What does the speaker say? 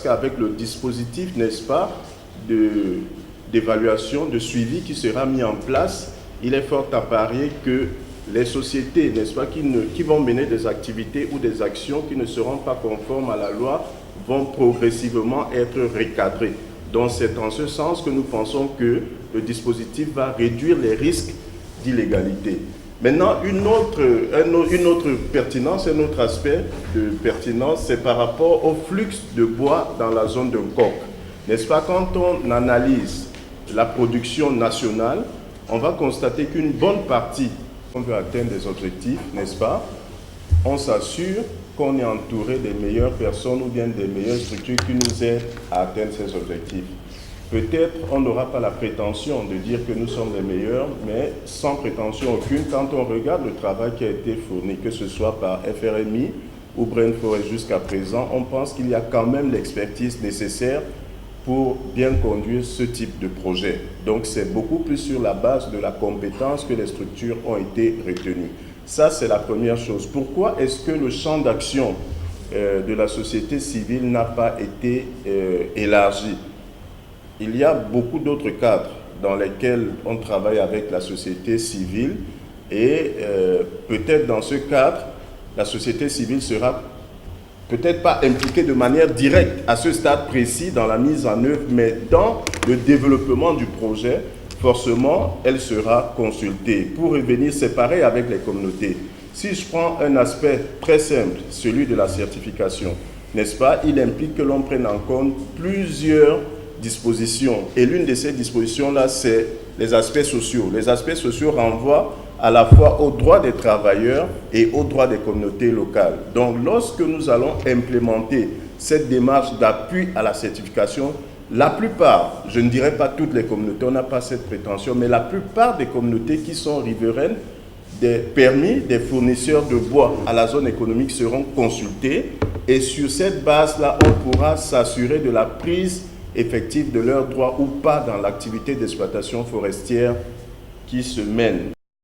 Avec le dispositif, n'est-ce pas, d'évaluation, de suivi qui sera mis en place, il est fort à parier que les sociétés, n'est-ce pas, qui vont mener des activités ou des actions qui ne seront pas conformes à la loi vont progressivement être recadrées. Donc c'est en ce sens que nous pensons que le dispositif va réduire les risques d'illégalité. Maintenant, une autre pertinence, un autre aspect de pertinence, c'est par rapport au flux de bois dans la zone de Nkok. N'est-ce pas, quand on analyse la production nationale, on va constater qu'une bonne partie, on veut atteindre des objectifs, n'est-ce pas, on s'assure qu'on est entouré des meilleures personnes ou bien des meilleures structures qui nous aident à atteindre ces objectifs. Peut-être on n'aura pas la prétention de dire que nous sommes les meilleurs, mais sans prétention aucune, quand on regarde le travail qui a été fourni, que ce soit par FRMI ou Brain Forest jusqu'à présent, on pense qu'il y a quand même l'expertise nécessaire pour bien conduire ce type de projet. Donc c'est beaucoup plus sur la base de la compétence que les structures ont été retenues. Ça, c'est la première chose. Pourquoi est-ce que le champ d'action de la société civile n'a pas été élargi? Il y a beaucoup d'autres cadres dans lesquels on travaille avec la société civile et peut-être dans ce cadre, la société civile sera peut-être pas impliquée de manière directe à ce stade précis dans la mise en œuvre, mais dans le développement du projet, forcément, elle sera consultée. Pour revenir, c'est pareil avec les communautés. Si je prends un aspect très simple, celui de la certification, n'est-ce pas, il implique que l'on prenne en compte plusieurs dispositions. Et l'une de ces dispositions-là, c'est les aspects sociaux. Les aspects sociaux renvoient à la fois aux droits des travailleurs et aux droits des communautés locales. Donc, lorsque nous allons implémenter cette démarche d'appui à la certification, la plupart, je ne dirais pas toutes les communautés, on n'a pas cette prétention, mais la plupart des communautés qui sont riveraines, des permis, des fournisseurs de bois à la zone économique seront consultés et sur cette base-là, on pourra s'assurer de la prise effective de leurs droits ou pas dans l'activité d'exploitation forestière qui se mène.